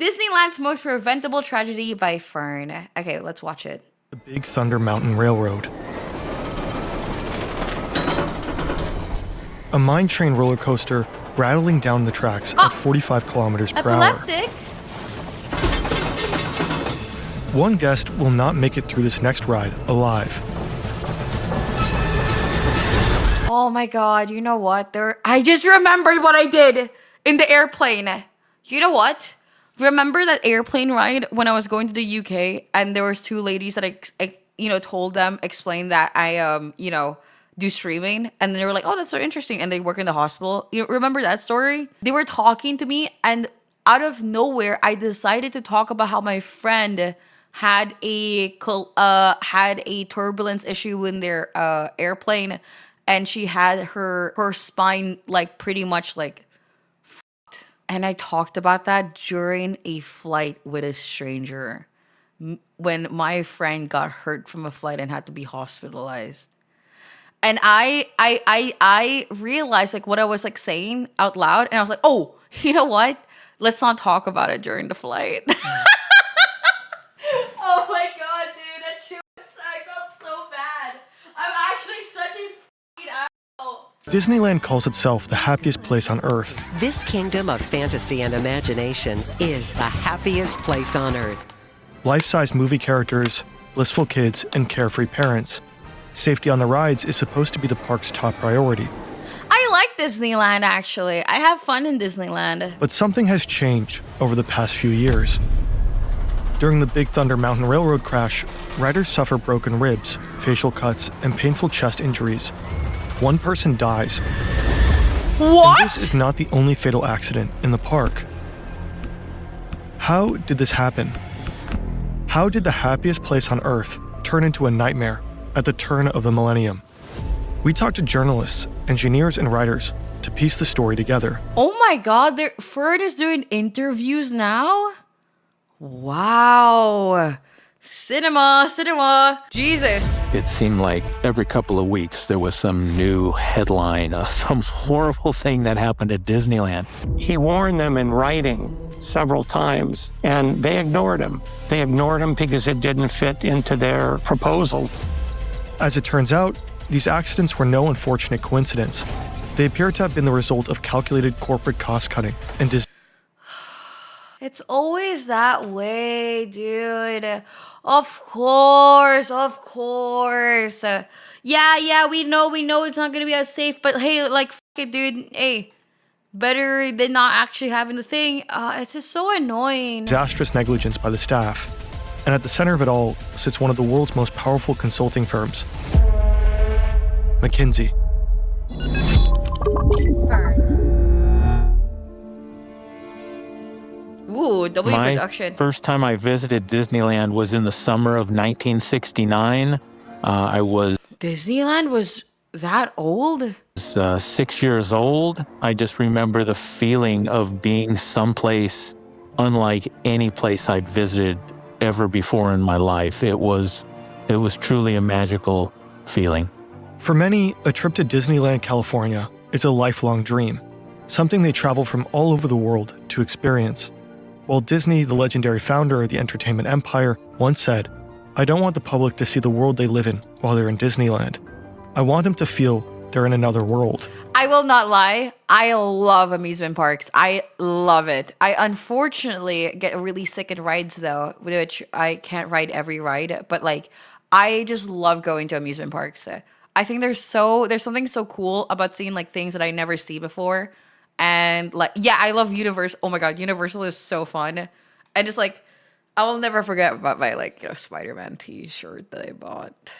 Disneyland's Most Preventable Tragedy by Fern. Okay, let's watch it. The Big Thunder Mountain Railroad. A mine train roller coaster rattling down the tracks at 45 kilometers per hour. Epileptic? One guest will not make it through this next ride alive. Oh my god, you know what? I just remembered what I did in the airplane. You know what? Remember that airplane ride when I was going to the UK and there was two ladies that I told them, explained that I do streaming, and they were like, "Oh, that's so interesting," and they work in the hospital. You remember that story? They were talking to me, and out of nowhere, I decided to talk about how my friend had a turbulence issue in their airplane, and she had her spine like pretty much like fucked. And I talked about that during a flight with a stranger when my friend got hurt from a flight and had to be hospitalized. And I realized like what I was like saying out loud, and I was like, oh, you know what? Let's not talk about it during the flight. Oh my god, dude, that shit I felt so bad. I'm actually such a f***ing asshole. Disneyland calls itself the happiest place on Earth. This kingdom of fantasy and imagination is the happiest place on Earth. Life-size movie characters, blissful kids, and carefree parents. Safety on the rides is supposed to be the park's top priority. I like Disneyland, actually. I have fun in Disneyland. But something has changed over the past few years. During the Big Thunder Mountain Railroad crash, riders suffer broken ribs, facial cuts, and painful chest injuries. One person dies. What? And this is not the only fatal accident in the park. How did this happen? How did the happiest place on Earth turn into a nightmare at the turn of the millennium? We talked to journalists, engineers, and writers to piece the story together. Oh my god, Ferd is doing interviews now? Wow. Cinema. Jesus. It seemed like every couple of weeks there was some new headline of some horrible thing that happened at Disneyland. He warned them in writing several times, and they ignored him. They ignored him because it didn't fit into their proposal. As it turns out, these accidents were no unfortunate coincidence. They appear to have been the result of calculated corporate cost-cutting and It's always that way, dude. Of course. Yeah, we know it's not gonna be as safe, but hey, like, f it, dude. Hey, better than not actually having the thing. It's just so annoying. disastrous negligence by the staff. And at the center of it all sits one of the world's most powerful consulting firms, McKinsey. Ooh, W My production. first time I visited Disneyland was in the summer of 1969. I was Disneyland was that old? 6 years old. I just remember the feeling of being someplace unlike any place I'd visited ever before in my life. It was truly a magical feeling. For many, a trip to Disneyland, California is a lifelong dream, something they travel from all over the world to experience. Walt Disney, the legendary founder of the entertainment empire, once said, "I don't want the public to see the world they live in while they're in Disneyland. I want them to feel they're in another world." I will not lie. I love amusement parks. I love it. I unfortunately get really sick at rides though, which I can't ride every ride, but like I just love going to amusement parks. I think there's something so cool about seeing like things that I never see before. And like, yeah, I love Universal. Oh my God, Universal is so fun. And just like, I will never forget about my Spider-Man t-shirt that I bought.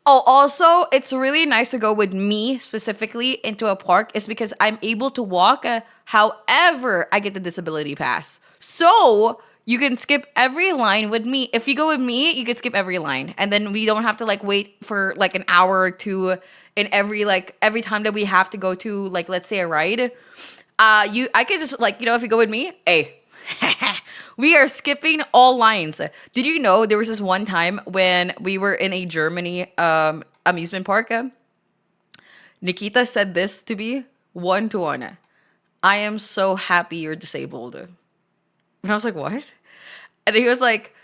Oh, also, it's really nice to go with me specifically into a park is because I'm able to walk. However, I get the disability pass. So you can skip every line with me. If you go with me, you can skip every line. And then we don't have to like wait for like an hour or two in every time that we have to go to like, let's say a ride. I can just like, if you go with me, hey, we are skipping all lines. Did you know there was this one time when we were in a Germany amusement park? Nikita said this to me 1-to-1. I am so happy you're disabled. And I was like, what? And he was like,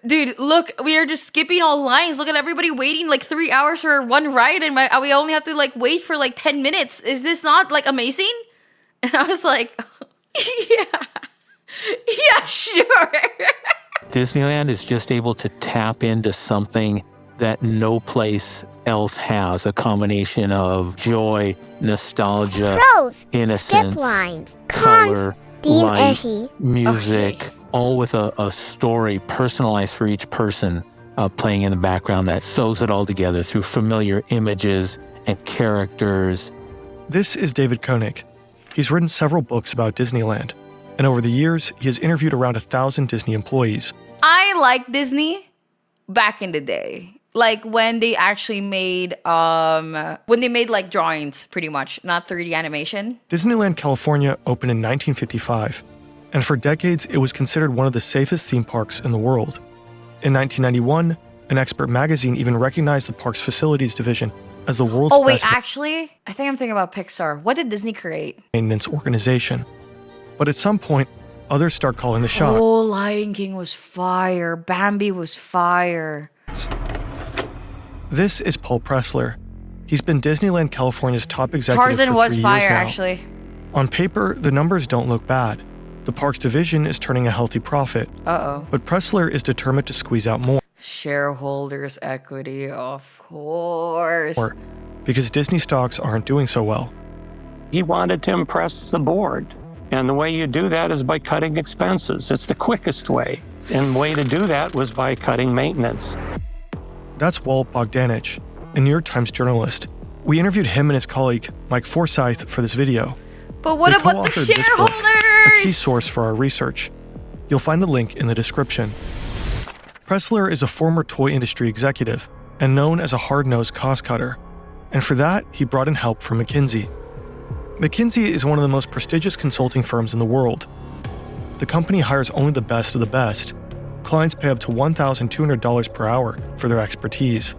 dude, look, we are just skipping all lines. Look at everybody waiting like 3 hours for one ride, and we only have to like wait for like 10 minutes. Is this not like amazing? And I was like, yeah, sure. Disneyland is just able to tap into something that no place else has, a combination of joy, nostalgia, Pros, innocence, skip lines, color, cons, light, Demenishki. music, all with a story personalized for each person playing in the background that sews it all together through familiar images and characters. This is David Koenig. He's written several books about Disneyland, and over the years, he has interviewed around 1,000 Disney employees. I like Disney back in the day. Like when they actually made like drawings, pretty much, not 3D animation. Disneyland California opened in 1955, and for decades it was considered one of the safest theme parks in the world. In 1991, an expert magazine even recognized the park's facilities division as the world's Oh wait, best actually, I think I'm thinking about Pixar. What did Disney create? maintenance organization. But at some point, others start calling the shots. Oh, Lion King was fire. Bambi was fire. This is Paul Pressler. He's been Disneyland California's top executive Tarzan for was 3 fire, years now. actually. On paper, the numbers don't look bad. The park's division is turning a healthy profit, Uh-oh. but Pressler is determined to squeeze out more, Shareholders' equity, of course. because Disney stocks aren't doing so well. He wanted to impress the board. And the way you do that is by cutting expenses. It's the quickest way. And the way to do that was by cutting maintenance. That's Walt Bogdanich, a New York Times journalist. We interviewed him and his colleague, Mike Forsyth, for this video. But what They about the co-authored this book, a key shareholders? source for our research. You'll find the link in the description. Pressler is a former toy industry executive and known as a hard-nosed cost cutter. And for that, he brought in help from McKinsey. McKinsey is one of the most prestigious consulting firms in the world. The company hires only the best of the best. Clients pay up to $1,200 per hour for their expertise.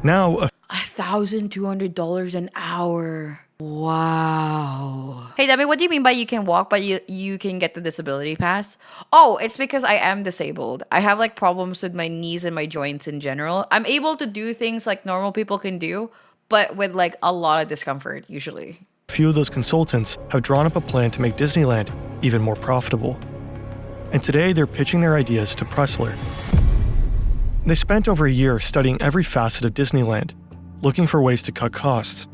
Now, $1,200 an hour. Wow. Hey, Demi, what do you mean by you can walk, but you can get the disability pass? Oh, it's because I am disabled. I have like problems with my knees and my joints in general. I'm able to do things like normal people can do, but with like a lot of discomfort usually. a few of those consultants have drawn up a plan to make Disneyland even more profitable. And today they're pitching their ideas to Pressler. They spent over a year studying every facet of Disneyland, looking for ways to cut costs.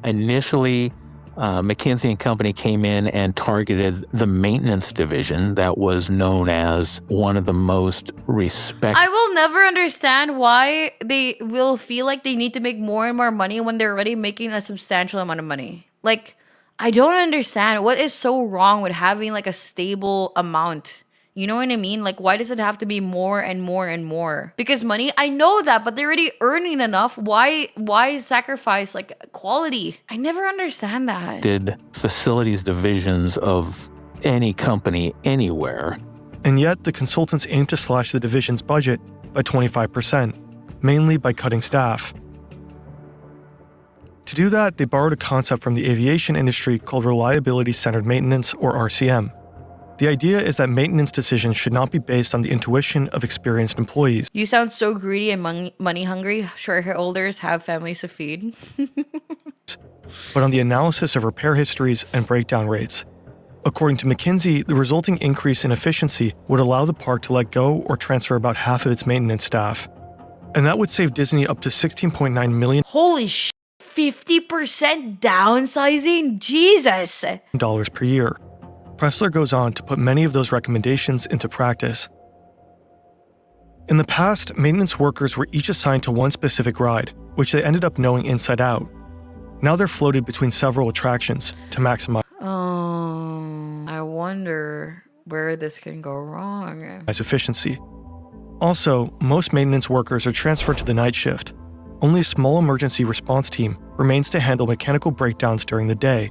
Initially, McKinsey and Company came in and targeted the maintenance division that was known as one of the most respected. I will never understand why they will feel like they need to make more and more money when they're already making a substantial amount of money. Like, I don't understand what is so wrong with having like a stable amount. You know what I mean? Like, why does it have to be more and more and more? Because money, I know that, but they're already earning enough. Why sacrifice like quality? I never understand that. Did facilities divisions of any company anywhere. And yet, the consultants aim to slash the division's budget by 25%, mainly by cutting staff. To do that, they borrowed a concept from the aviation industry called reliability-centered maintenance, or RCM. The idea is that maintenance decisions should not be based on the intuition of experienced employees, You sound so greedy and money hungry. Shareholders have families to feed. but on the analysis of repair histories and breakdown rates. According to McKinsey, the resulting increase in efficiency would allow the park to let go or transfer about half of its maintenance staff. And that would save Disney up to $16.9 million Holy sh! 50% downsizing? Jesus! per year. Pressler goes on to put many of those recommendations into practice. In the past, maintenance workers were each assigned to one specific ride, which they ended up knowing inside out. Now they're floated between several attractions to maximize I wonder where this can go wrong. efficiency. Also, most maintenance workers are transferred to the night shift. Only a small emergency response team remains to handle mechanical breakdowns during the day.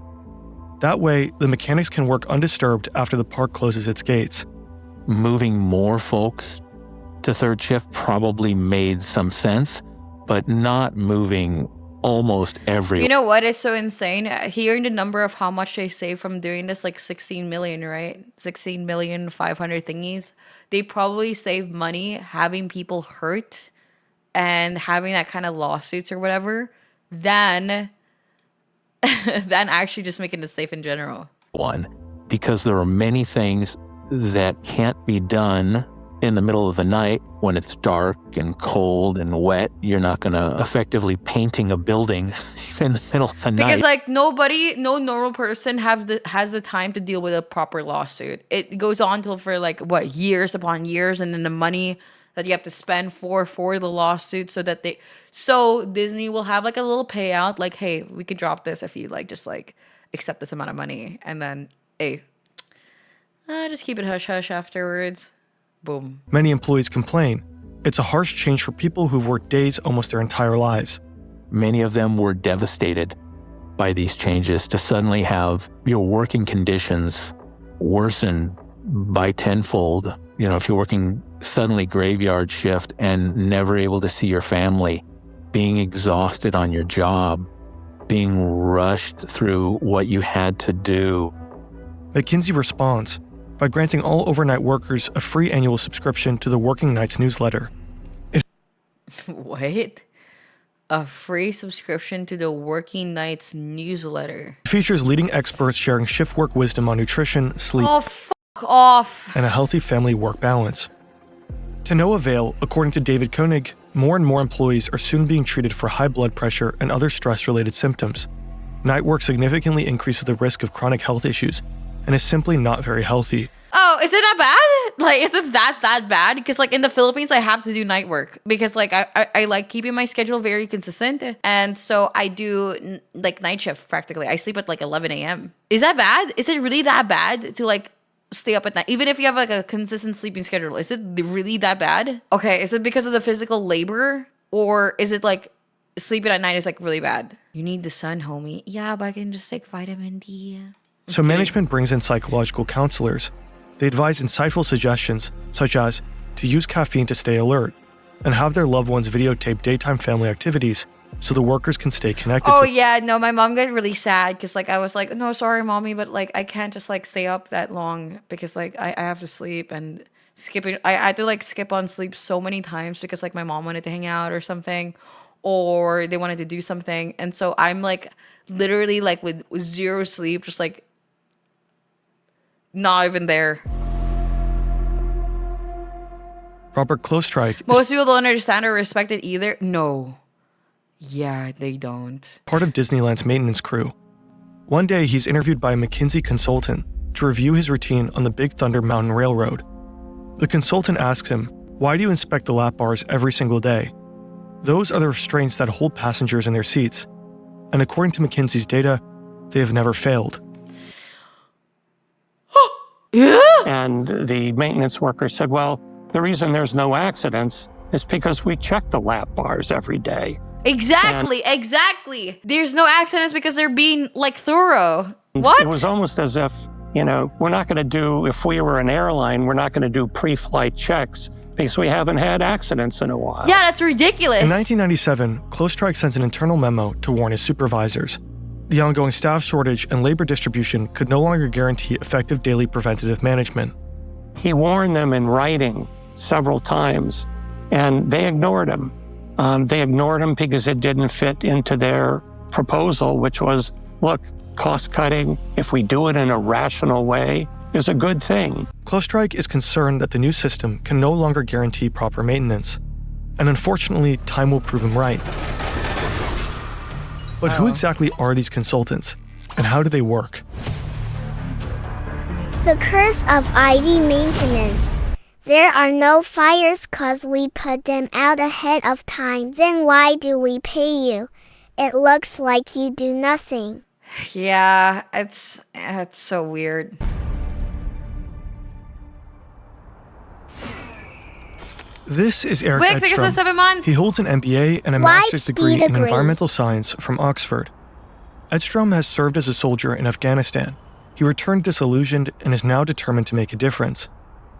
That way, the mechanics can work undisturbed after the park closes its gates. Moving more folks to third shift probably made some sense, but not moving almost everywhere. You know what is so insane? Hearing the number of how much they save from doing this, like 16 million, right? 16 million 500 thingies. They probably save money having people hurt and having that kind of lawsuits or whatever than actually just making it safe in general. One, because there are many things that can't be done in the middle of the night when it's dark and cold and wet. You're not going to effectively painting a building in the middle of the night. Because like no normal person has the time to deal with a proper lawsuit. It goes on till for like what, years upon years, and then the money that you have to spend for the lawsuit so Disney will have like a little payout, like, hey, we can drop this if you like just like accept this amount of money, and then hey, just keep it hush hush afterwards. Boom. Many employees complain. It's a harsh change for people who've worked days almost their entire lives. Many of them were devastated by these changes to suddenly have your working conditions worsen by tenfold. You know, if you're working suddenly graveyard shift and never able to see your family, being exhausted on your job, being rushed through what you had to do. McKinsey responds by granting all overnight workers a free annual subscription to the Working Nights newsletter. What? A free subscription to the Working Nights newsletter. It features leading experts sharing shift work wisdom on nutrition, sleep, Oh, fuck off. and a healthy family-work balance. To no avail, according to David Koenig, more and more employees are soon being treated for high blood pressure and other stress-related symptoms. Night work significantly increases the risk of chronic health issues and is simply not very healthy. Oh, is it that bad? Like, is it that bad? Because like in the Philippines, I have to do night work because like I like keeping my schedule very consistent. And so I do like night shift practically. I sleep at like 11 a.m. Is that bad? Is it really that bad to like stay up at night? Even if you have like a consistent sleeping schedule, is it really that bad? Okay, is it because of the physical labor? Or is it like sleeping at night is like really bad? You need the sun, homie. Yeah, but I can just take vitamin D. So management brings in psychological counselors. They advise insightful suggestions, such as to use caffeine to stay alert, and have their loved ones videotape daytime family activities so the workers can stay connected. Oh yeah, no, my mom got really sad because like I was like, no, sorry, mommy, but like I can't just like stay up that long because like I have to sleep, and skipping. I had to like skip on sleep so many times because like my mom wanted to hang out or something, or they wanted to do something, and so I'm like literally like with zero sleep, just like not even there. Robert Klostrike Most people don't understand or respect it either. No. Yeah, they don't. part of Disneyland's maintenance crew. One day, he's interviewed by a McKinsey consultant to review his routine on the Big Thunder Mountain Railroad. The consultant asks him, "Why do you inspect the lap bars every single day? Those are the restraints that hold passengers in their seats. And according to McKinsey's data, they have never failed." And the maintenance worker said, well, the reason there's no accidents is because we check the lap bars every day. Exactly. There's no accidents because they're being like thorough. What? It was almost as if, you know, we're not going to do, if we were an airline, we're not going to do pre-flight checks because we haven't had accidents in a while. Yeah, that's ridiculous. In 1997, Klostrike sends an internal memo to warn his supervisors. The ongoing staff shortage and labor distribution could no longer guarantee effective daily preventative management. He warned them in writing several times, and they ignored him. They ignored him because it didn't fit into their proposal, which was, look, cost cutting, if we do it in a rational way, is a good thing. Klostrike is concerned that the new system can no longer guarantee proper maintenance. And unfortunately, time will prove him right. But who exactly are these consultants? And how do they work? The curse of ID maintenance. There are no fires 'cause we put them out ahead of time. Then why do we pay you? It looks like you do nothing. Yeah, it's so weird. This is Eric Wait, because of Edstrom. 7 months. He holds an MBA and a Why master's degree speed in degree? environmental science from Oxford. Edstrom has served as a soldier in Afghanistan. He returned disillusioned and is now determined to make a difference.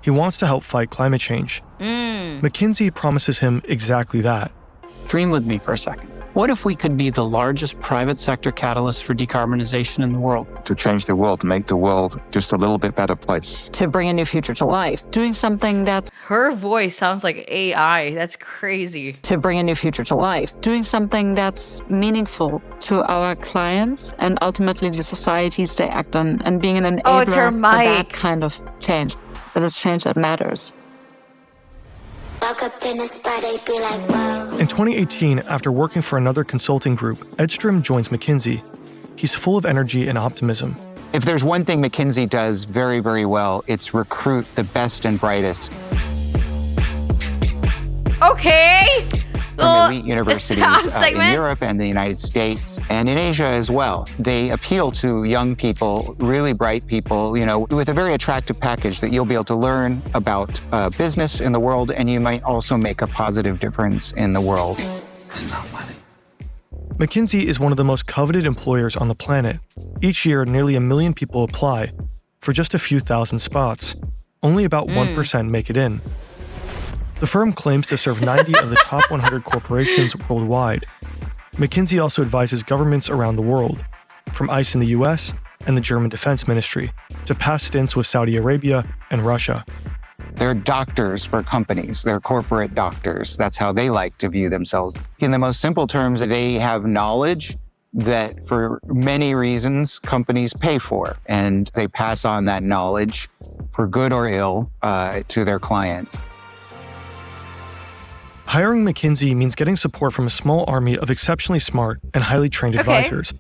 He wants to help fight climate change. McKinsey promises him exactly that. Dream with me for a second. What if we could be the largest private sector catalyst for decarbonization in the world? To change the world, make the world just a little bit better place. To bring a new future to life. Doing something that's... Her voice sounds like AI. That's crazy. To bring a new future to life. Doing something that's meaningful to our clients and ultimately the societies they act on, and being an enabler it's her for mic. that kind of change. That is change that matters. In 2018, after working for another consulting group, Edstrom joins McKinsey. He's full of energy and optimism. If there's one thing McKinsey does very, very well, it's recruit the best and brightest Okay. from elite universities in segment. Europe and the United States and in Asia as well. They appeal to young people, really bright people, with a very attractive package that you'll be able to learn about business in the world, and you might also make a positive difference in the world. It's not money. McKinsey is one of the most coveted employers on the planet. Each year, nearly 1 million people apply for just a few thousand spots. Only about 1% make it in. The firm claims to serve 90 of the top 100 corporations worldwide. McKinsey also advises governments around the world, from ICE in the US and the German Defense Ministry, to past stints with Saudi Arabia and Russia. They're doctors for companies. They're corporate doctors. That's how they like to view themselves. In the most simple terms, they have knowledge that for many reasons companies pay for, and they pass on that knowledge for good or ill to their clients. Hiring McKinsey means getting support from a small army of exceptionally smart and highly trained advisors.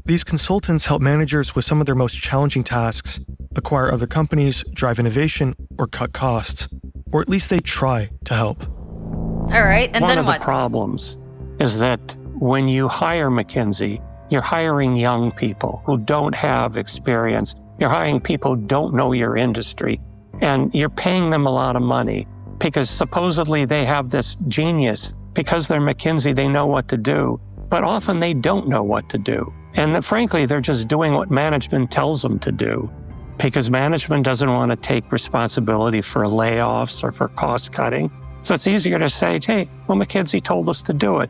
These consultants help managers with some of their most challenging tasks, acquire other companies, drive innovation, or cut costs. Or at least they try to help. All right, and One then of what? the problems is that when you hire McKinsey, you're hiring young people who don't have experience. You're hiring people who don't know your industry, and you're paying them a lot of money because supposedly they have this genius. Because they're McKinsey, they know what to do, but often they don't know what to do. And frankly, they're just doing what management tells them to do because management doesn't want to take responsibility for layoffs or for cost cutting. So it's easier to say, hey, well, McKinsey told us to do it.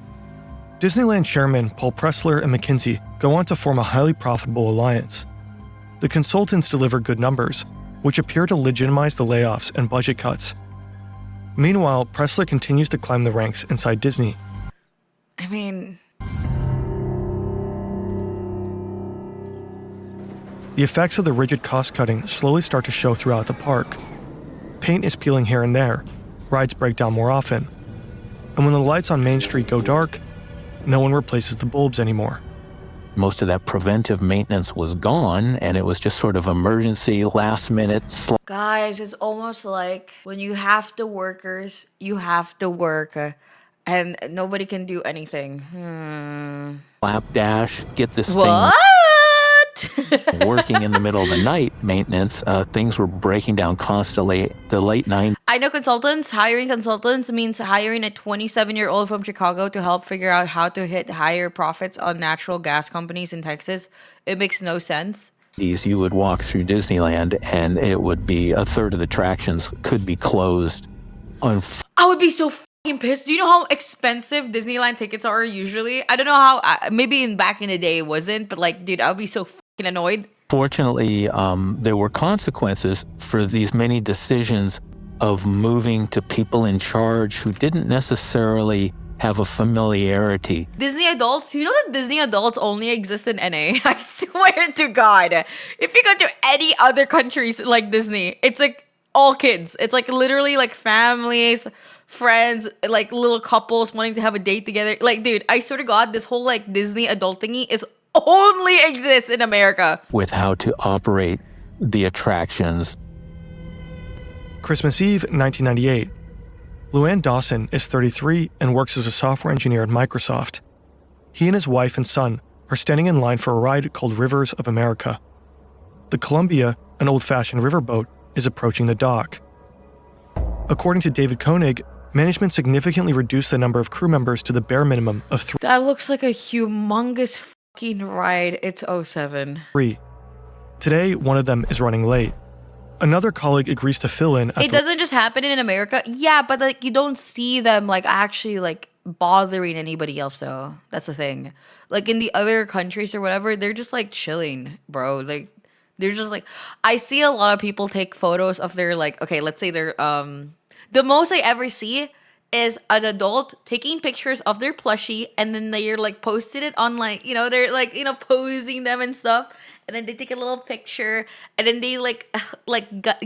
Disneyland chairman Paul Pressler and McKinsey go on to form a highly profitable alliance. The consultants deliver good numbers, which appear to legitimize the layoffs and budget cuts. Meanwhile, Pressler continues to climb the ranks inside Disney. I mean, The effects of the rigid cost-cutting slowly start to show throughout the park. Paint is peeling here and there, rides break down more often. And when the lights on Main Street go dark, no one replaces the bulbs anymore. Most of that preventive maintenance was gone, and it was just sort of emergency, last-minute guys, it's almost like when you have the workers, you have to work, and nobody can do anything. slapdash, get this What? thing working in the middle of the night maintenance. Things were breaking down constantly. The late 90s. I know consultants. Hiring consultants means hiring a 27-year-old from Chicago to help figure out how to hit higher profits on natural gas companies in Texas. It makes no sense. You would walk through Disneyland, and it would be a third of the attractions could be closed. I would be so fucking pissed. Do you know how expensive Disneyland tickets are usually? I don't know how. Maybe back in the day it wasn't, but like, dude, I would be so fucking annoyed. Fortunately, there were consequences for these many decisions of moving to people in charge who didn't necessarily have a familiarity. Disney adults, you know that Disney adults only exist in NA? I swear to God. If you go to any other countries like Disney, it's like all kids. It's like literally like families, friends, like little couples wanting to have a date together. Like, dude, I swear to God, this whole like Disney adult thingy is only exists in America. With how to operate the attractions. Christmas Eve, 1998. Luann Dawson is 33 and works as a software engineer at Microsoft. He and his wife and son are standing in line for a ride called Rivers of America. The Columbia, an old-fashioned riverboat, is approaching the dock. According to David Koenig, management significantly reduced the number of crew members to the bare minimum of 3. That looks like a humongous fucking ride. It's 07. Today, one of them is running late. Another colleague agrees to fill in. It doesn't just happen in America. Yeah, but like you don't see them like actually like bothering anybody else though. That's the thing. Like in the other countries or whatever, they're just like chilling, bro. Like they're just like, I see a lot of people take photos of their like, okay, let's say they're the most I ever see is an adult taking pictures of their plushie and then they're like posted it on like, you know, they're like, you know, posing them and stuff. And then they take a little picture and then they like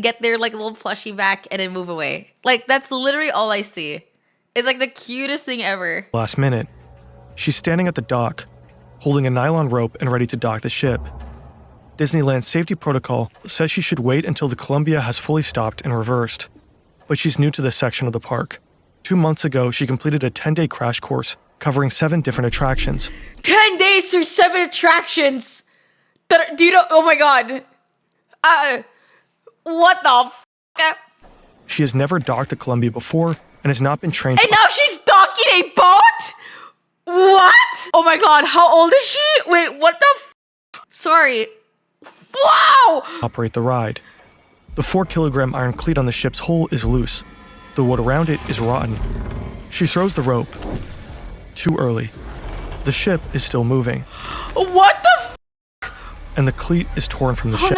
get their like little plushie back and then move away. Like that's literally all I see. It's like the cutest thing ever. Last minute, she's standing at the dock, holding a nylon rope and ready to dock the ship. Disneyland's safety protocol says she should wait until the Columbia has fully stopped and reversed. But she's new to this section of the park. 2 months ago, she completed a 10-day crash course covering 7 different attractions. 10 days for 7 attractions! Do you know? Oh my god. What the f? She has never docked the Columbia before and has not been trained. And now she's docking a boat? What? Oh my god, how old is she? Wait, what the f? Sorry. Wow! Operate the ride. The 4-kilogram iron cleat on the ship's hull is loose. The wood around it is rotten. She throws the rope. Too early. The ship is still moving. What the f? And the cleat is torn from the ship.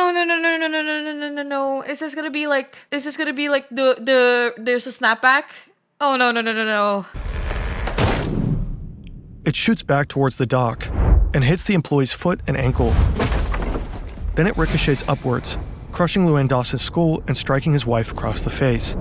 No. Is this gonna be like there's a snapback? Oh no. It shoots back towards the dock and hits the employee's foot and ankle. Then it ricochets upwards, crushing Llewellyn Dawson's skull and striking his wife across the face.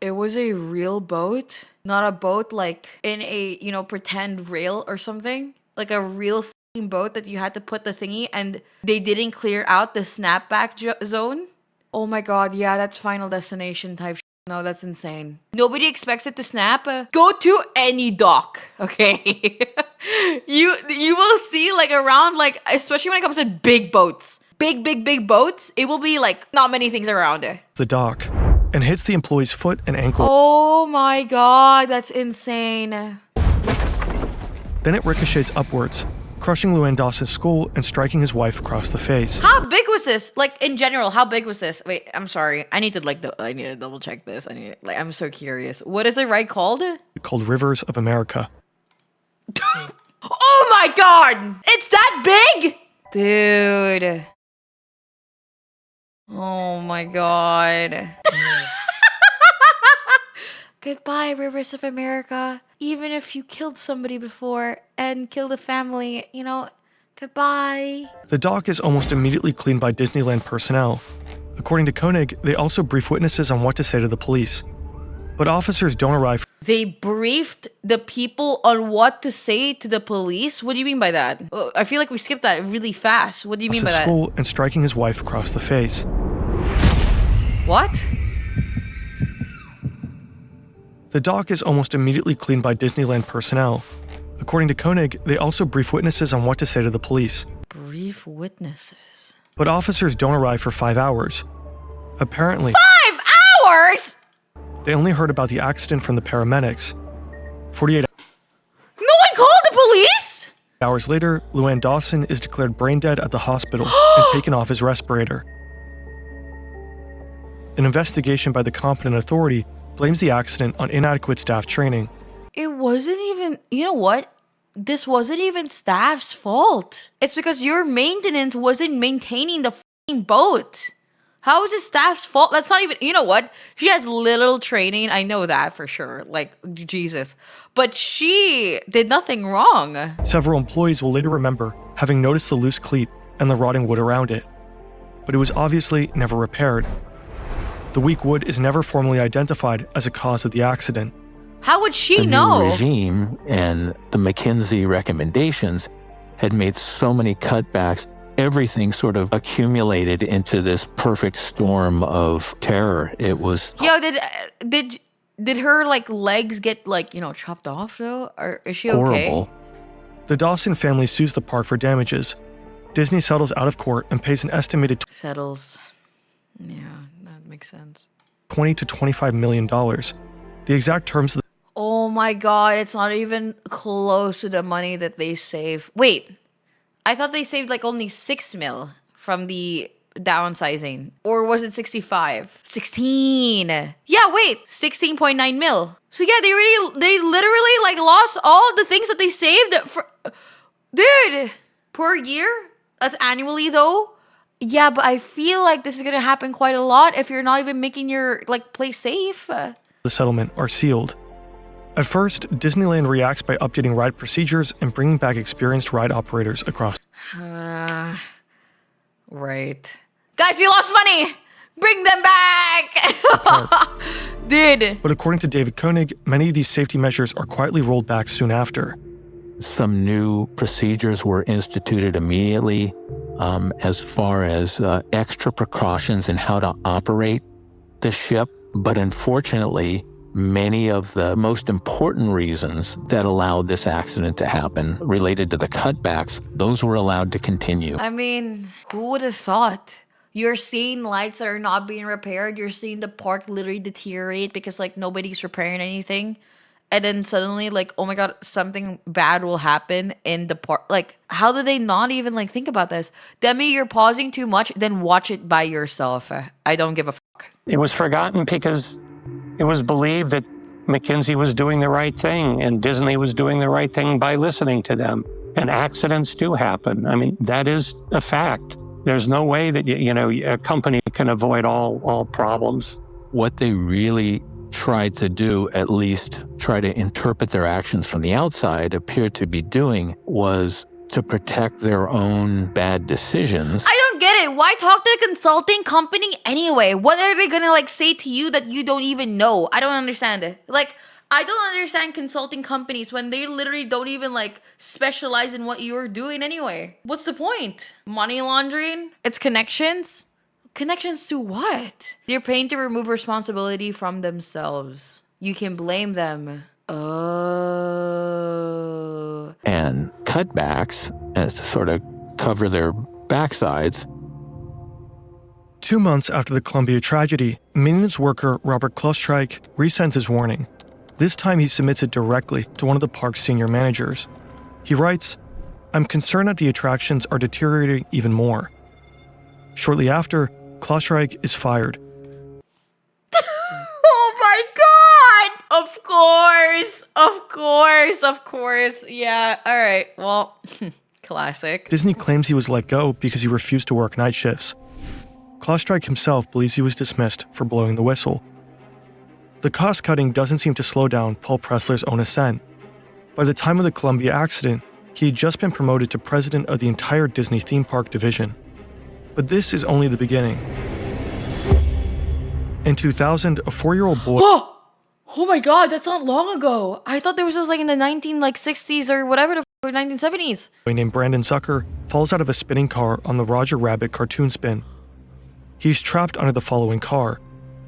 It was a real boat, not a boat like in a, you know, pretend rail or something. Like a real f***ing boat that you had to put the thingy and they didn't clear out the snapback zone. Oh my god, yeah, that's Final Destination type shit. No, that's insane. Nobody expects it to snap. Go to any dock, okay? You will see like around, like, especially when it comes to big boats. Big boats, it will be like not many things around it. The dock and hits the employee's foot and ankle. Oh my god, that's insane. Then it ricochets upwards, crushing Llewellyn Dawson's skull and striking his wife across the face. How big was this? Like in general, how big was this? Wait, I'm sorry. I need to double check this. I'm so curious. What is the ride called? Called Rivers of America. Oh my god! It's that big? Dude. Oh my god. Goodbye, Rivers of America. Even if you killed somebody before and killed a family, you know, goodbye. The dock is almost immediately cleaned by Disneyland personnel. According to Koenig, they also brief witnesses on what to say to the police. But officers don't arrive. They briefed the people on what to say to the police? What do you mean by that? I feel like we skipped that really fast. What do you mean by that? Skull and striking his wife across the face. What? The dock is almost immediately cleaned by Disneyland personnel. According to Koenig, they also brief witnesses on what to say to the police. Brief witnesses? But officers don't arrive for 5 hours. Apparently, 5 hours?! They only heard about the accident from the paramedics. 48 No one called the police?! hours later, Llewellyn Dawson is declared brain dead at the hospital and taken off his respirator. An investigation by the competent authority blames the accident on inadequate staff training. It wasn't even, you know what? This wasn't even staff's fault. It's because your maintenance wasn't maintaining the f***ing boat. How is it staff's fault? That's not even, you know what? She has little training. I know that for sure. Like, Jesus. But she did nothing wrong. Several employees will later remember having noticed the loose cleat and the rotting wood around it. But it was obviously never repaired. The weak wood is never formally identified as a cause of the accident. How would she the know? New regime and the McKinsey recommendations had made so many cutbacks. Everything sort of accumulated into this perfect storm of terror. It was... Yo, did her, like, legs get, like, you know, chopped off, though? Or is she okay? Horrible. The Dawson family sues the park for damages. Disney settles out of court and pays an estimated Settles. Yeah, that makes sense. $20 to $25 million. The exact terms of the... Oh my god, it's not even close to the money that they save. Wait, I thought they saved like only 6 mil from the downsizing? Or was it 65? 16. Yeah, wait, 16.9 mil. So yeah, they literally like lost all of the things that they saved for, dude, per year? That's annually though. Yeah, but I feel like this is gonna happen quite a lot if you're not even making your like place safe. The settlement are sealed. At first, Disneyland reacts by updating ride procedures and bringing back experienced ride operators across. Right. Guys, you lost money! Bring them back! Dude. But according to David Koenig, many of these safety measures are quietly rolled back soon after. Some new procedures were instituted immediately as far as extra precautions in how to operate the ship. But unfortunately, many of the most important reasons that allowed this accident to happen related to the cutbacks, those were allowed to continue. I mean, who would have thought? You're seeing lights that are not being repaired. You're seeing the park literally deteriorate because like nobody's repairing anything. And then suddenly like, oh my God, something bad will happen in the park. Like, how did they not even like think about this? Demi, you're pausing too much. Then watch it by yourself. I don't give a fuck. It was forgotten because it was believed that McKinsey was doing the right thing and Disney was doing the right thing by listening to them. And accidents do happen. I mean, that is a fact. There's no way that, a company can avoid all problems. What they really tried to do, at least try to interpret their actions from the outside, appeared to be doing was to protect their own bad decisions. I don't get it. Why talk to a consulting company anyway? What are they gonna like say to you that you don't even know? I don't understand it. Like, I don't understand consulting companies when they literally don't even like specialize in what you're doing anyway. What's the point? Money laundering? It's connections? Connections to what? They're paying to remove responsibility from themselves. You can blame them. Oh. And cutbacks as to sort of cover their backsides. 2 months after the Columbia tragedy, maintenance worker Robert Klostreich resends his warning. This time he submits it directly to one of the park's senior managers. He writes, "I'm concerned that the attractions are deteriorating even more." Shortly after, Klostreich is fired. Oh my God! Of course! Of course. Yeah, all right. Well, classic. Disney claims he was let go because he refused to work night shifts. Klostreich himself believes he was dismissed for blowing the whistle. The cost-cutting doesn't seem to slow down Paul Pressler's own ascent. By the time of the Columbia accident, he had just been promoted to president of the entire Disney theme park division. But this is only the beginning. In 2000, a 4-year-old boy... Oh my God, that's not long ago. I thought there was just like in the 1960s or whatever the or 1970s. named Brandon Zucker falls out of a spinning car on the Roger Rabbit cartoon spin. He's trapped under the following car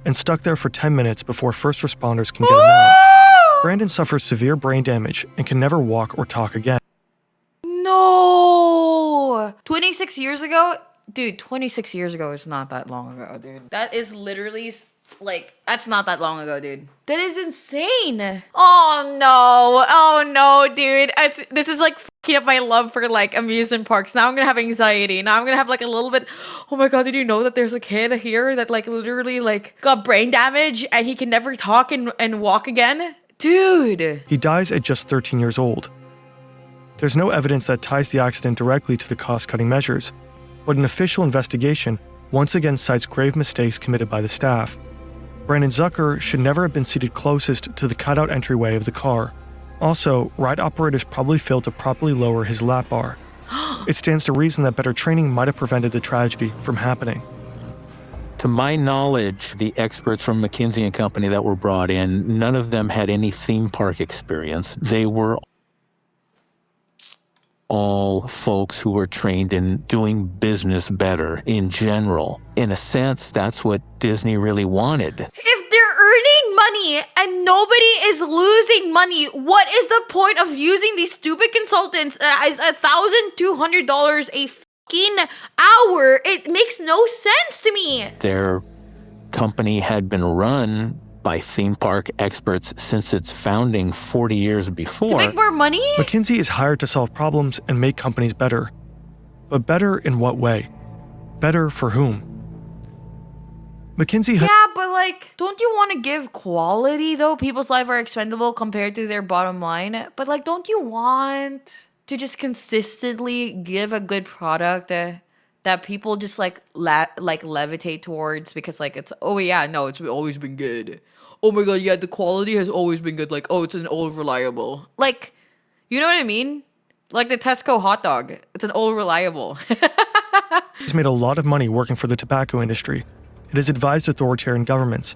and stuck there for 10 minutes before first responders can get him out. Brandon suffers severe brain damage and can never walk or talk again. No! 26 years ago? Dude, 26 years ago is not that long ago, dude. That is literally, like, that's not that long ago, dude. That is insane. Oh no, dude. This is like fucking up my love for, like, amusement parks. Now I'm gonna have anxiety. Now I'm gonna have, like, a little bit, oh my God, did you know that there's a kid here that, like, literally, like, got brain damage and he can never talk and walk again? Dude. He dies at just 13 years old. There's no evidence that ties the accident directly to the cost-cutting measures, but an official investigation once again cites grave mistakes committed by the staff. Brandon Zucker should never have been seated closest to the cutout entryway of the car. Also, ride operators probably failed to properly lower his lap bar. It stands to reason that better training might have prevented the tragedy from happening. To my knowledge, the experts from McKinsey & Company that were brought in, none of them had any theme park experience. They were all folks who were trained in doing business better in general. In a sense, that's what Disney really wanted. If they're earning money and nobody is losing money, what is the point of using these stupid consultants as $1,200 a fucking hour? It makes no sense to me. Their company had been run by theme park experts since its founding 40 years before. To make more money? McKinsey is hired to solve problems and make companies better. But better in what way? better for whom? McKinsey has Yeah, but like, don't you want to give quality though? People's lives are expendable compared to their bottom line. But like, don't you want to just consistently give a good product that people just like levitate towards because like it's, oh yeah, no, it's always been good. Oh my god, yeah, the quality has always been good. Like, oh, it's an old reliable. Like, you know what I mean? Like the Tesco hot dog. It's an old reliable. made a lot of money working for the tobacco industry. It has advised authoritarian governments,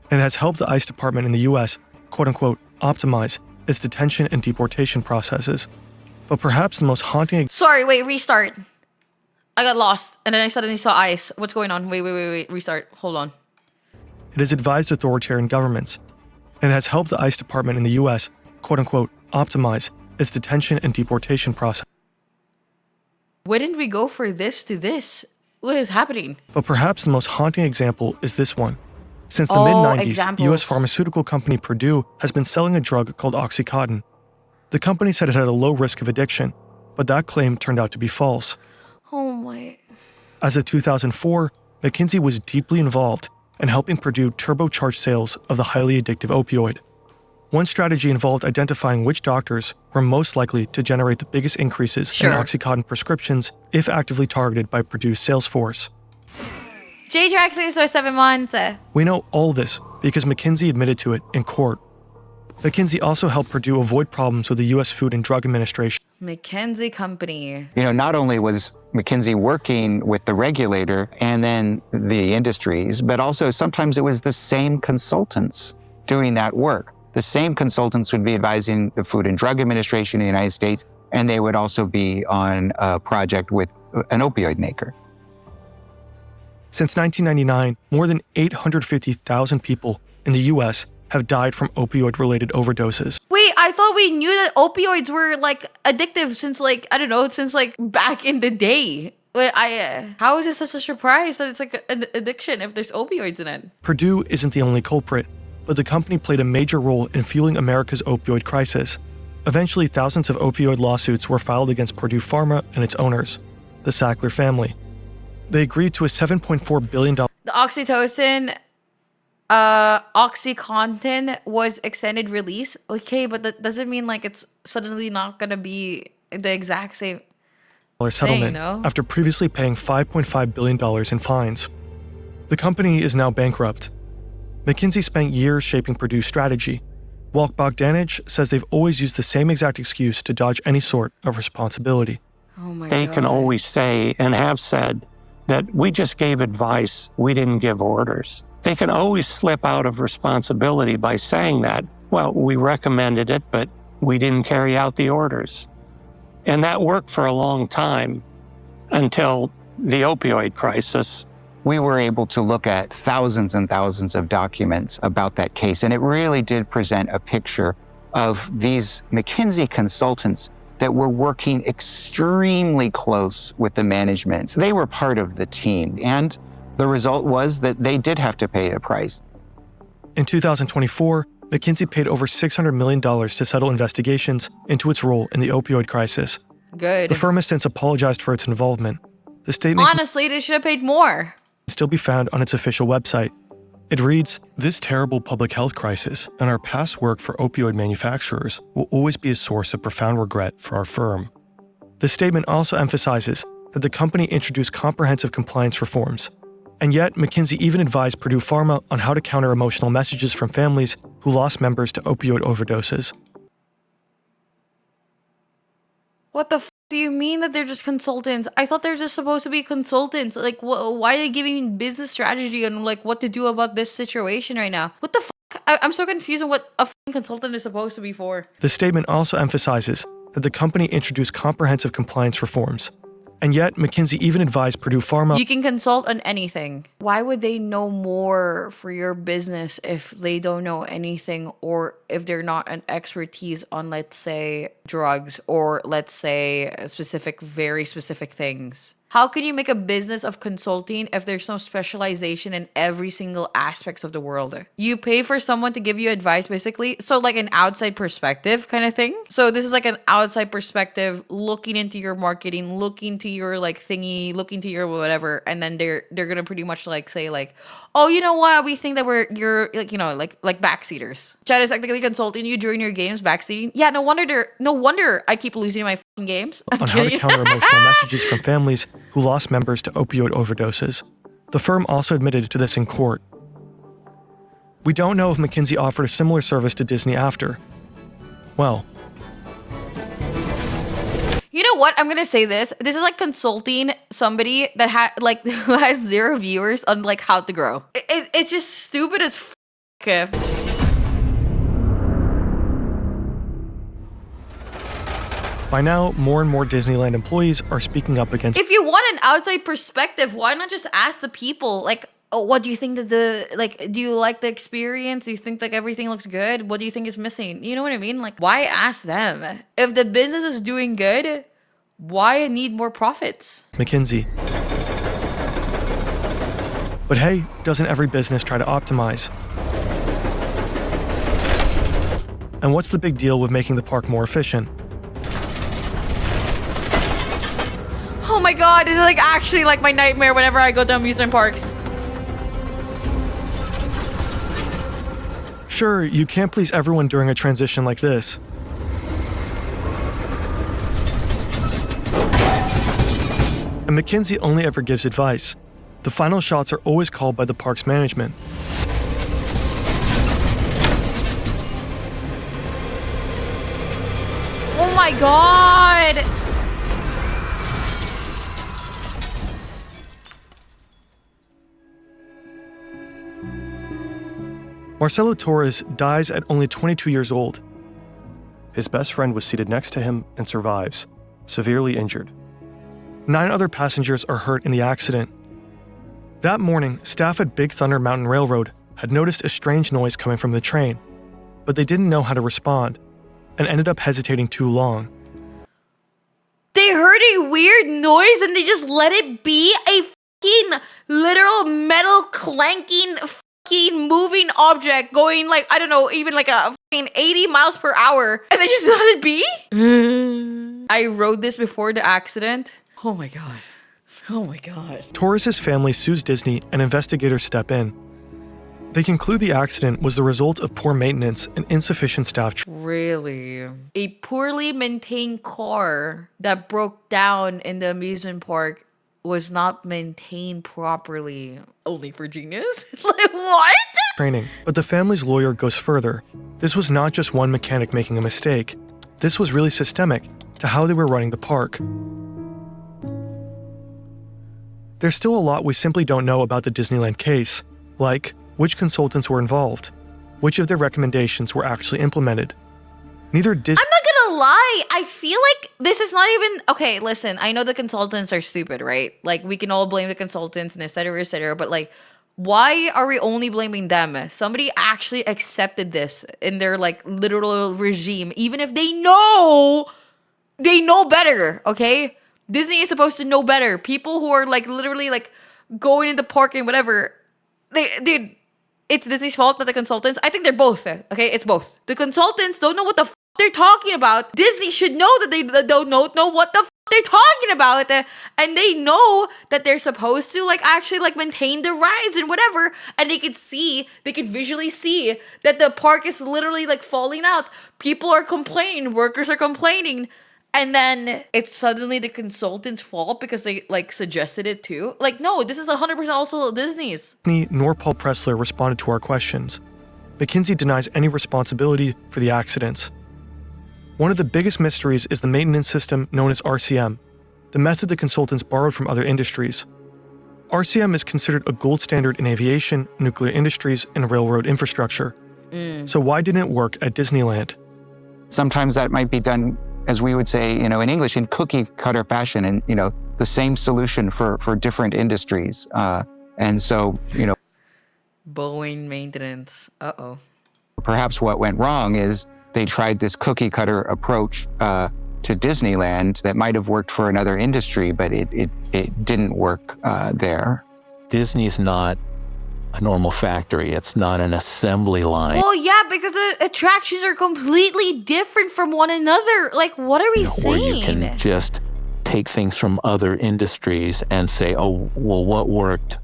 and has helped the ICE department in the US, quote-unquote, optimize its detention and deportation processes. But perhaps the most haunting... Sorry, wait, restart. I got lost, and then I suddenly saw ice. What's going on? Wait, restart. Hold on. It has advised authoritarian governments, and has helped the ICE department in the US, quote-unquote, optimize its detention and deportation process. Why didn't we go for this to this? What is happening? But perhaps the most haunting example is this one. Since the Oh, mid-90s, examples. US pharmaceutical company Purdue has been selling a drug called Oxycontin. The company said it had a low risk of addiction, but that claim turned out to be false. Oh my. As of 2004, McKinsey was deeply involved in helping Purdue turbocharge sales of the highly addictive opioid. One strategy involved identifying which doctors were most likely to generate the biggest increases Sure. in Oxycontin prescriptions if actively targeted by Purdue's sales force. J-Trax for 7 months. We know all this because McKinsey admitted to it in court. McKinsey also helped Purdue avoid problems with the U.S. Food and Drug Administration. McKinsey Company. You know, not only was McKinsey working with the regulator and then the industries, but also sometimes it was the same consultants doing that work. The same consultants would be advising the Food and Drug Administration in the United States, and they would also be on a project with an opioid maker. Since 1999, more than 850,000 people in the U.S. have died from opioid-related overdoses. Wait, I thought we knew that opioids were like addictive since like, I don't know, since like back in the day. But how is it such a surprise that it's like an addiction if there's opioids in it? Purdue isn't the only culprit, but the company played a major role in fueling America's opioid crisis. Eventually, thousands of opioid lawsuits were filed against Purdue Pharma and its owners, the Sackler family. They agreed to a $7.4 billion... The Oxycontin was extended release. Okay, but that doesn't mean like it's suddenly not gonna be the exact same settlement no? after previously paying $5.5 billion in fines. The company is now bankrupt. McKinsey spent years shaping Purdue's strategy, while Bogdanich says they've always used the same exact excuse to dodge any sort of responsibility. Oh my They god. can always say and have said that we just gave advice, we didn't give orders. They can always slip out of responsibility by saying that, well, we recommended it, but we didn't carry out the orders. And that worked for a long time until the opioid crisis. We were able to look at thousands and thousands of documents about that case, and it really did present a picture of these McKinsey consultants that were working extremely close with the management. They were part of the team, and the result was that they did have to pay a price. In 2024, McKinsey paid over $600 million to settle investigations into its role in the opioid crisis. Good. The firm has since apologized for its involvement. The statement Honestly, they should have paid more. can still be found on its official website. It reads, "This terrible public health crisis and our past work for opioid manufacturers will always be a source of profound regret for our firm." The statement also emphasizes that the company introduced comprehensive compliance reforms. And yet, McKinsey even advised Purdue Pharma on how to counter emotional messages from families who lost members to opioid overdoses. What the do you mean that they're just consultants? I thought they're just supposed to be consultants. Like, why are they giving business strategy on like what to do about this situation right now? What the I'm so confused on what a consultant is supposed to be for. The statement also emphasizes that the company introduced comprehensive compliance reforms. And yet, McKinsey even advised Purdue Pharma You can consult on anything. Why would they know more for your business if they don't know anything, or if they're not an expertise on, let's say, drugs, or let's say specific, very specific things? How can you make a business of consulting if there's no specialization in every single aspects of the world? You pay for someone to give you advice, basically. So like an outside perspective kind of thing. So this is like an outside perspective looking into your marketing, looking to your like thingy, looking to your whatever, and then they're gonna pretty much like say like, oh, you know what? We think that you're like, you know, like backseaters. Chad is technically consulting you during your games, backseating. Yeah, no wonder I keep losing my fucking games. On how to counter emotional messages from families who lost members to opioid overdoses. The firm also admitted to this in court. We don't know if McKinsey offered a similar service to Disney after. Well, you know what? I'm gonna say this. This is like consulting somebody that who has 0 viewers on like how to grow. It's just stupid as f. By now, more and more Disneyland employees are speaking up against. If you want an outside perspective, why not just ask the people? Like, oh, what do you think that do you like the experience? Do you think like everything looks good? What do you think is missing? You know what I mean? Like, why ask them? If the business is doing good, why need more profits? McKinsey. But hey, doesn't every business try to optimize? And what's the big deal with making the park more efficient? Oh my god, this is like actually like my nightmare whenever I go to amusement parks. Sure, you can't please everyone during a transition like this. And McKinsey only ever gives advice. The final shots are always called by the park's management. Oh my god! Marcelo Torres dies at only 22 years old. His best friend was seated next to him and survives, severely injured. 9 other passengers are hurt in the accident. That morning, staff at Big Thunder Mountain Railroad had noticed a strange noise coming from the train, but they didn't know how to respond and ended up hesitating too long. They heard a weird noise and they just let it be a fucking literal metal clanking moving object going like, I don't know, even like a fucking 80 miles per hour, and they just let it be? I wrote this before the accident. Oh my god. Oh my god. Torres' family sues Disney and investigators step in. They conclude the accident was the result of poor maintenance and insufficient staff. Really? A poorly maintained car that broke down in the amusement park was not maintained properly. Only for genius? Like, what? Training. But the family's lawyer goes further. This was not just one mechanic making a mistake. This was really systemic to how they were running the park. There's still a lot we simply don't know about the Disneyland case, like which consultants were involved, which of their recommendations were actually implemented. Neither Disney. I'm not gonna lie, I feel like this is not even okay. Listen, I know the consultants are stupid, right? Like, we can all blame the consultants and et cetera, but like, why are we only blaming them? Somebody actually accepted this in their like literal regime, even if they know better, okay? Disney is supposed to know better. People who are like literally like going in the park and whatever, dude, it's Disney's fault, not the consultants. I think they're both, okay? It's both. The consultants don't know what the f they're talking about. Disney should know that they don't know what the f they're talking about. And they know that they're supposed to like actually like maintain the rides and whatever. And they could visually see that the park is literally like falling out. People are complaining, workers are complaining. And then it's suddenly the consultant's fault because they like suggested it too. Like, no, this is 100% also Disney's. Disney nor Paul Pressler responded to our questions. McKinsey denies any responsibility for the accidents. One of the biggest mysteries is the maintenance system known as RCM, the method the consultants borrowed from other industries. RCM is considered a gold standard in aviation, nuclear industries, and railroad infrastructure. So why didn't it work at Disneyland? Sometimes that might be done, as we would say, in English, in cookie cutter fashion, and, the same solution for different industries. And so, Boeing maintenance. Uh-oh. Perhaps what went wrong is they tried this cookie cutter approach to Disneyland that might have worked for another industry, but it didn't work there. Disney's not a normal factory. It's not an assembly line. Well, yeah, because the attractions are completely different from one another. Like, what are we saying? Where you can just take things from other industries and say, oh, well, what worked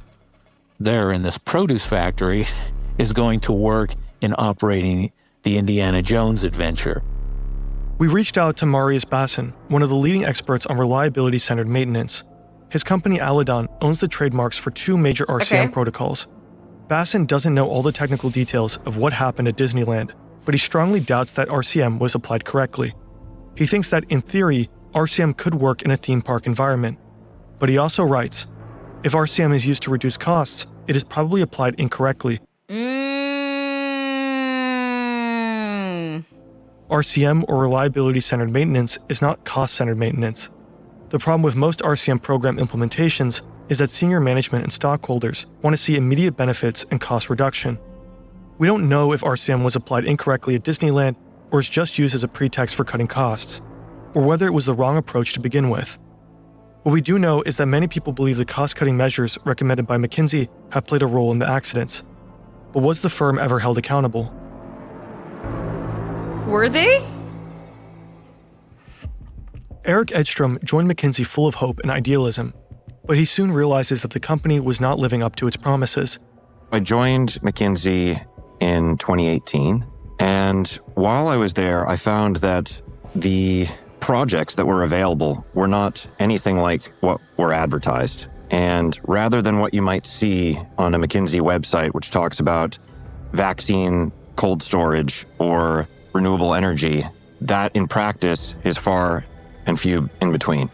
there in this produce factory is going to work in operating the Indiana Jones adventure. We reached out to Marius Bassin, one of the leading experts on reliability-centered maintenance. His company Aladon owns the trademarks for 2 major RCM protocols. Bassin doesn't know all the technical details of what happened at Disneyland, but he strongly doubts that RCM was applied correctly. He thinks that, in theory, RCM could work in a theme park environment. But he also writes, if RCM is used to reduce costs, it is probably applied incorrectly. RCM, or reliability-centered maintenance, is not cost-centered maintenance. The problem with most RCM program implementations is that senior management and stockholders want to see immediate benefits and cost reduction. We don't know if RCM was applied incorrectly at Disneyland or is just used as a pretext for cutting costs, or whether it was the wrong approach to begin with. What we do know is that many people believe the cost-cutting measures recommended by McKinsey have played a role in the accidents. But was the firm ever held accountable? Were they? Eric Edstrom joined McKinsey full of hope and idealism, but he soon realizes that the company was not living up to its promises. I joined McKinsey in 2018, and while I was there, I found that the projects that were available were not anything like what were advertised. And rather than what you might see on a McKinsey website, which talks about vaccine cold storage or renewable energy, that in practice is far and few in between.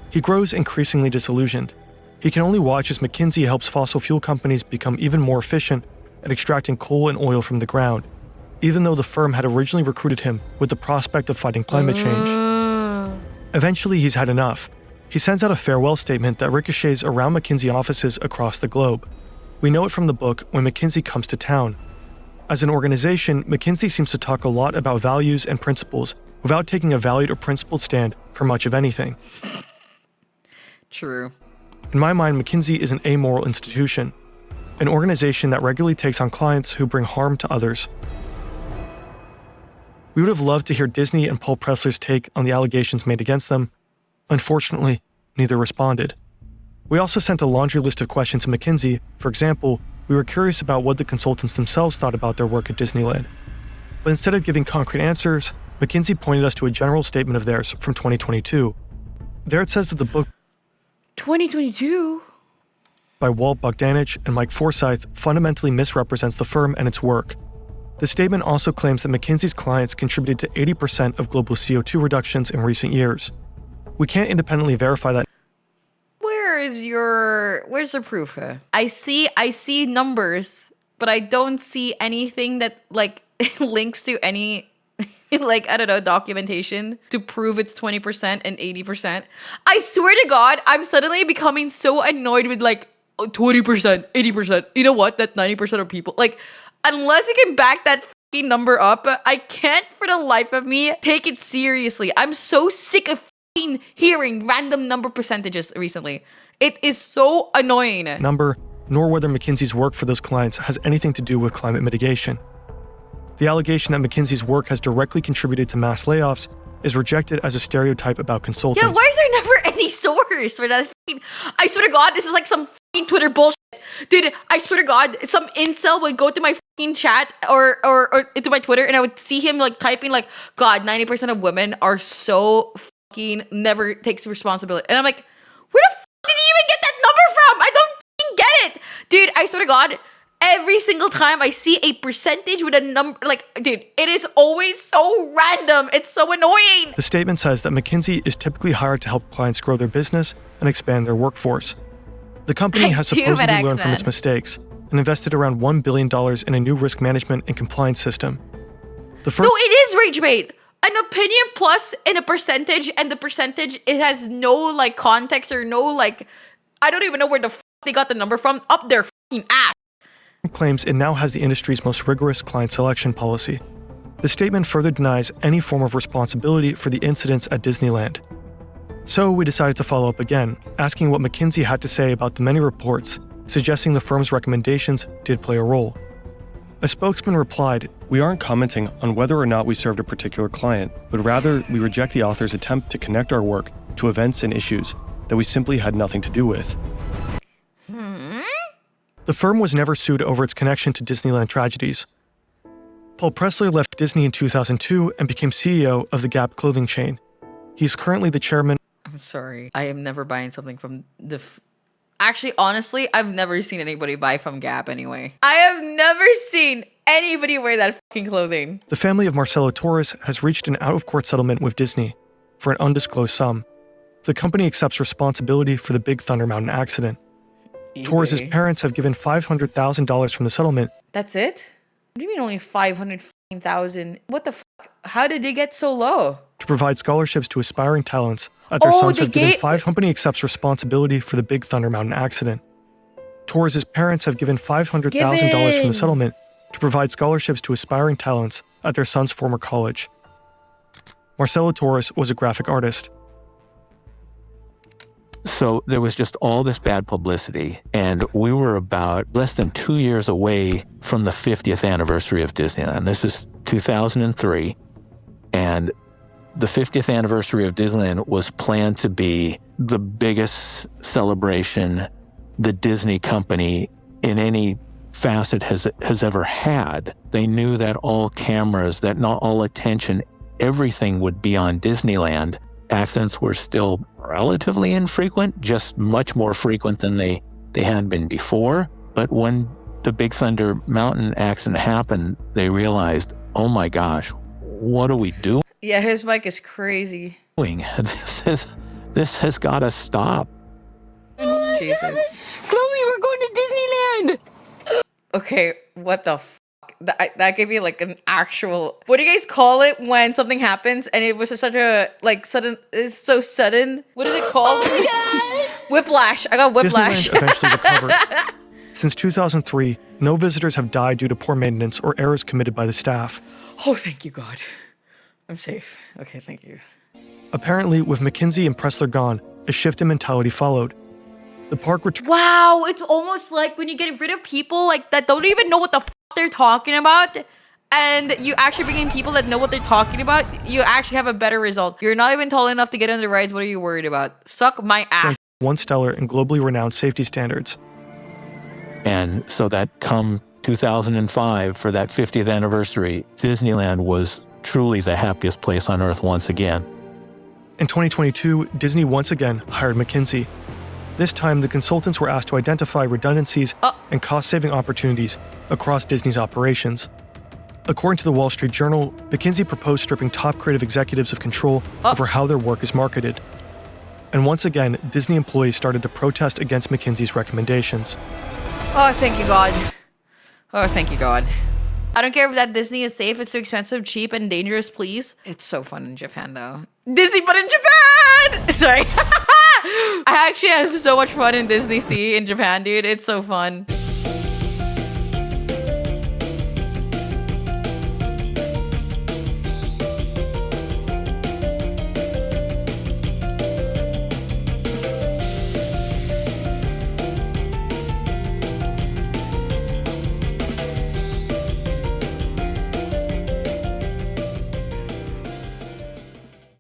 He grows increasingly disillusioned. He can only watch as McKinsey helps fossil fuel companies become even more efficient at extracting coal and oil from the ground, even though the firm had originally recruited him with the prospect of fighting climate change. Eventually, he's had enough. He sends out a farewell statement that ricochets around McKinsey offices across the globe. We know it from the book When McKinsey Comes to Town. As an organization, McKinsey seems to talk a lot about values and principles without taking a valued or principled stand for much of anything. True. In my mind, McKinsey is an amoral institution, an organization that regularly takes on clients who bring harm to others. We would have loved to hear Disney and Paul Pressler's take on the allegations made against them. Unfortunately, neither responded. We also sent a laundry list of questions to McKinsey. For example, we were curious about what the consultants themselves thought about their work at Disneyland. But instead of giving concrete answers, McKinsey pointed us to a general statement of theirs from 2022. There it says that the book 2022 by Walt Bogdanich and Mike Forsyth fundamentally misrepresents the firm and its work. The statement also claims that McKinsey's clients contributed to 80% of global CO2 reductions in recent years. We can't independently verify that. Where's the proof? I see numbers, but I don't see anything that like links to any like, I don't know, documentation to prove it's 20% and 80%. I swear to God, I'm suddenly becoming so annoyed with like 20%, 80%. You know what? That 90% of people, like, unless you can back that fucking number up, I can't for the life of me take it seriously. I'm so sick of fucking hearing random number percentages recently. It is so annoying. Number, nor whether McKinsey's work for those clients has anything to do with climate mitigation. The allegation that McKinsey's work has directly contributed to mass layoffs is rejected as a stereotype about consultants. Yeah, why is there never any source for that? I swear to God, this is like some fucking Twitter bullshit. Dude, I swear to God, some incel would go to my fucking chat or into my Twitter and I would see him like typing like, God, 90% of women are so fucking never takes responsibility. And I'm like, where the fuck did you even get that number from? I don't fucking get it. Dude, I swear to God, every single time I see a percentage with a number, like, dude, it is always so random. It's so annoying. The statement says that McKinsey is typically hired to help clients grow their business and expand their workforce. The company has supposedly learned from its mistakes and invested around $1 billion in a new risk management and compliance system. No, it is rage bait. An opinion plus in a percentage, and the percentage, it has no, like, context or no, like, I don't even know where the f*** they got the number from. Up their f***ing ass. Claims it now has the industry's most rigorous client selection policy. The statement further denies any form of responsibility for the incidents at Disneyland. So we decided to follow up again, asking what McKinsey had to say about the many reports suggesting the firm's recommendations did play a role. A spokesman replied, "We aren't commenting on whether or not we served a particular client, but rather we reject the author's attempt to connect our work to events and issues that we simply had nothing to do with." The firm was never sued over its connection to Disneyland tragedies. Paul Pressler left Disney in 2002 and became CEO of the Gap clothing chain. He's currently the chairman. I'm sorry. I am never buying something from the... Actually, honestly, I've never seen anybody buy from Gap anyway. I have never seen anybody wear that fucking clothing. The family of Marcelo Torres has reached an out-of-court settlement with Disney for an undisclosed sum. The company accepts responsibility for the Big Thunder Mountain accident. Torres' parents have given $500,000 from the settlement. That's it? What do you mean only 500,000? What the fuck? How did they get so low? To provide scholarships to aspiring talents at their sons have given company accepts responsibility for the Big Thunder Mountain accident. Torres' parents have given $500,000 from the settlement to provide scholarships to aspiring talents at their son's former college. Marcelo Torres was a graphic artist. So there was just all this bad publicity, and we were about less than 2 years away from the 50th anniversary of Disneyland. This is 2003, and the 50th anniversary of Disneyland was planned to be the biggest celebration the Disney company in any facet has ever had. They knew that all cameras, that not all attention, everything would be on Disneyland. Accidents were still relatively infrequent, just much more frequent than they had been before. But when the Big Thunder Mountain accident happened, they realized, oh my gosh, what do we do? Yeah, his mic is crazy. This has got to stop. Jesus. Chloe, we're going to Disneyland! Okay, what the fuck? That gave me like an actual... What do you guys call it when something happens and it was just such a, like, sudden... It's so sudden. What is it called? Oh my God! Whiplash. I got whiplash. Disneyland eventually recovered. Since 2003, no visitors have died due to poor maintenance or errors committed by the staff. Oh, thank you, God. I'm safe. Okay, thank you. Apparently, with McKinsey and Pressler gone, a shift in mentality followed. The park Wow, it's almost like when you get rid of people like that don't even know what the they're talking about, and you actually bring in people that know what they're talking about, you actually have a better result. You're not even tall enough to get on the rides. What are you worried about? Suck my ass. One stellar and globally renowned safety standards. And so that come 2005, for that 50th anniversary, Disneyland was truly the happiest place on earth once again. In 2022, Disney once again hired McKinsey. This time, the consultants were asked to identify redundancies and cost-saving opportunities across Disney's operations. According to the Wall Street Journal, McKinsey proposed stripping top creative executives of control over how their work is marketed. And once again, Disney employees started to protest against McKinsey's recommendations. Oh, thank you, God. Oh, thank you, God. I don't care if that Disney is safe, it's too expensive, cheap, and dangerous, please. It's so fun in Japan, though. Disney, but in Japan! Sorry. I actually have so much fun in Disney Sea in Japan, dude. It's so fun.